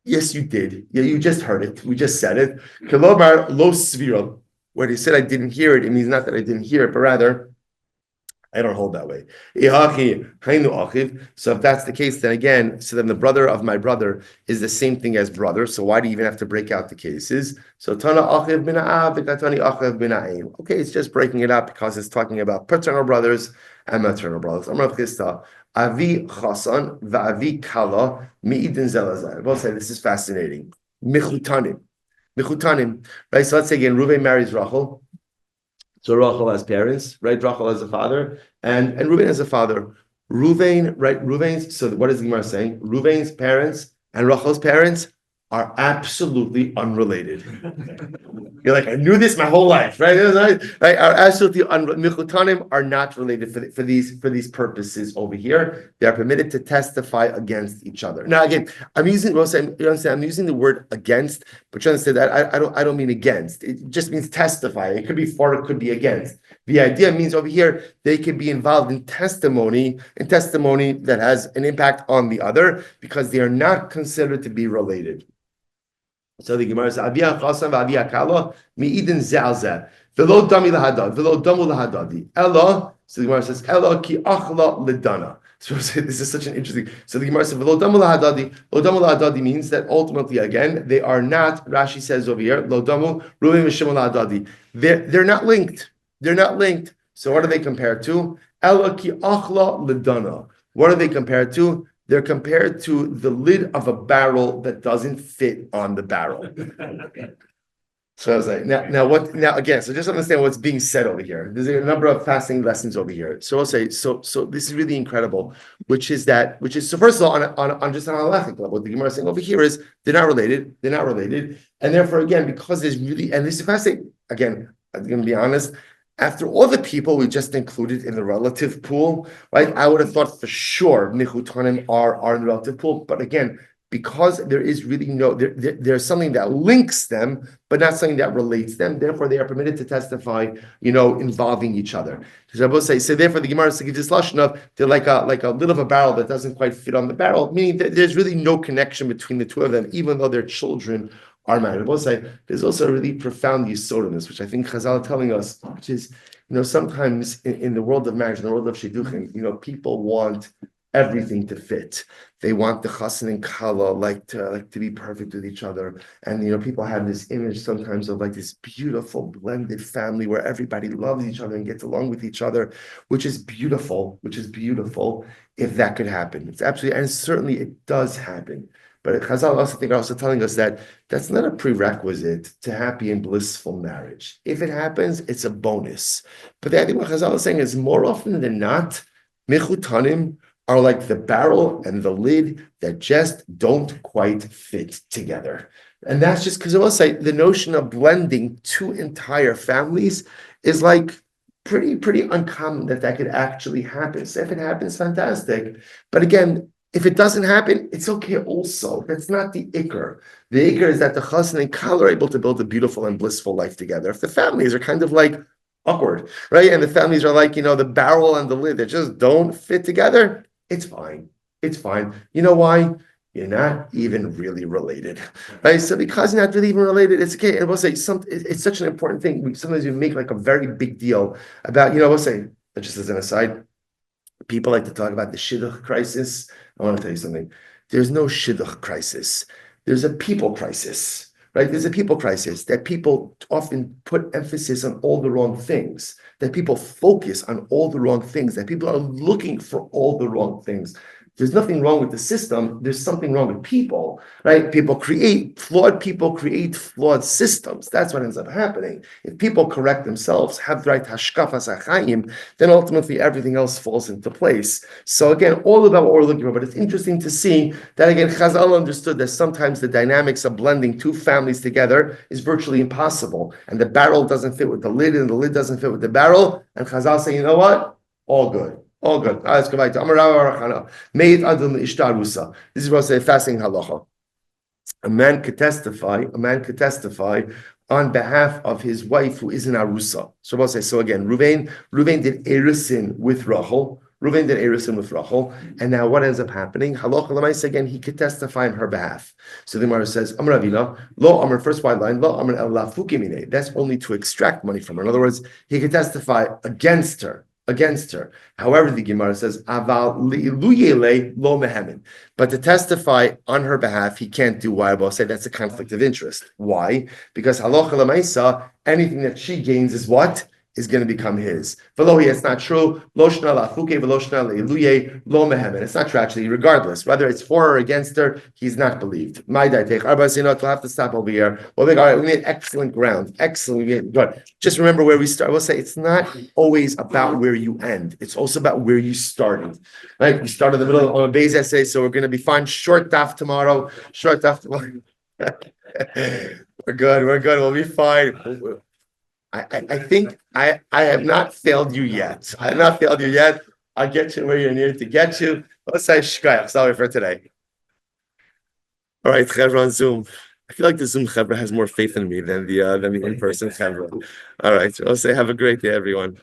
yes, you did. Yeah, you just heard it. We just said it. Kilomar lo svira. When he said I didn't hear it, it means not that I didn't hear it, but rather I don't hold that way. So if that's the case, then again, so then the brother of my brother is the same thing as brother. So why do you even have to break out the cases? So Tana achiv bin ha'av, v'katani achiv bin ha'im. Okay, it's just breaking it up because it's talking about paternal brothers and maternal brothers. Amar Chisda, avi chasan va'avi kala mi'idin zelazar. We'll say this is fascinating. Michutanim, right? So let's say again, Reuven marries Rachel. So Rachel has parents, right? Rachel has a father, and Reuven has a father. Reuven, right? Reuven's, so what is the Gemara saying? Reuven's parents and Rachel's parents are absolutely unrelated. You're like, I knew this my whole life, right? Right? Are absolutely Michutanim are not related for these purposes over here. They are permitted to testify against each other. Now, again, I'm using the word against, but you understand that I don't mean against. It just means testify. It could be for, it could be against. The idea means over here they can be involved in testimony that has an impact on the other because they are not considered to be related. So the Gemara says, "Avia chasam v'avia kala mi'idin ze'alzeh v'lo dami lahadad v'lo damu lahadadi ella." So the Gemara says, "Ella ki achla ledana." So this is such an interesting. So the Gemara says, "V'lo damu lahadadi." Lo damu lahadadi means that ultimately, again, they are not. Rashi says over here, "Lo damu Reuven v'Shimon lahadadi." They're not linked. They're not linked. So what are they compared to? Ella ki achla ledana. What are they compared to? They're compared to the lid of a barrel that doesn't fit on the barrel. So I was like, now again, so just understand what's being said over here. There's a number of fascinating lessons over here. So I'll say, so this is really incredible, which is so first of all, on just an halachic level, what the Gemara is saying over here is they're not related, and therefore again, because there's really, and this is fascinating, again, I'm going to be honest, after all the people we just included in the relative pool, right? I would have thought for sure Michutanim are in the relative pool. But again, because there is really there's something that links them, but not something that relates them. Therefore, they are permitted to testify, involving each other. So therefore, the Gemara gives this lashon of they're like a lid of a barrel that doesn't quite fit on the barrel, meaning that there's really no connection between the two of them, even though their children are married. I will say there's also a really profound yisod in this, which I think Chazal are telling us, which is, sometimes in the world of marriage, in the world of shidduchim, people want everything to fit. They want the chassan and kala to be perfect with each other, and people have this image sometimes of this beautiful blended family where everybody loves each other and gets along with each other, which is beautiful. If that could happen, it's absolutely, and certainly it does happen. But Chazal are also telling us that that's not a prerequisite to happy and blissful marriage. If it happens, it's a bonus. But I think what Chazal is saying is more often than not, Michutanim are like the barrel and the lid that just don't quite fit together. And that's just because I will say the notion of blending two entire families is pretty uncommon that could actually happen. So if it happens, fantastic. But again, if it doesn't happen, it's okay also. That's not the ikr. The ikr is that the chassan and kala are able to build a beautiful and blissful life together. If the families are kind of awkward, right? And the families are the barrel and the lid that just don't fit together, it's fine. You know why? you're not even really related, right? So because you're not really even related, it's okay. And we'll say it's such an important thing. Sometimes we make like a very big deal about, we'll say, just as an aside, people like to talk about the shidduch crisis. I want to tell you something. There's no shidduch crisis. There's a people crisis, right? There's a people crisis that people often put emphasis on all the wrong things, that people focus on all the wrong things, that people are looking for all the wrong things. There's nothing wrong with the system. There's something wrong with people, right? People create flawed systems. That's what ends up happening. If people correct themselves, have the right hashkafas achayim, then ultimately everything else falls into place. So again, all about what we're looking for. But it's interesting to see that again, Chazal understood that sometimes the dynamics of blending two families together is virtually impossible, and the barrel doesn't fit with the lid, and the lid doesn't fit with the barrel. And Chazal say, you know what? All good. All good. All right, let's go back to Amar Rava Made Adam Ishtarusa. This is what I say, fasting halacha. A man could testify on behalf of his wife who is in Arusa. So we'll say, so again, Ruvain did Erisin with Rachel. And now what ends up happening? Halacha l'maisa again, he could testify on her behalf. So the Gemara says, Amar Ravina, lo Amar, first white line, lo Amar el lafukimine. That's only to extract money from her. In other words, he could testify against her. However, the Gemara says, Aval li'iluyele lo mehemin. But to testify on her behalf, he can't do why. I'll say that's a conflict of interest. Why? Because halacha l'maisa, anything that she gains is what? Is going to become his. It's not true. It's not true, actually, regardless. Whether it's for or against her, he's not believed. We'll have to stop over here. Well, we made excellent ground. Excellent. Good. Just remember where we start. We'll say it's not always about where you end. It's also about where you started. Right? We started in the middle of a base essay, so we're going to be fine. Short daf tomorrow. We're good. We'll be fine. I think I have not failed you yet. I'll get you where you're needed to get you. Let's say shkayach. Sorry for today. All right, Chevra on Zoom. I feel like the Zoom Chevra has more faith in me than the in-person Chevra. All right, I'll say have a great day, everyone.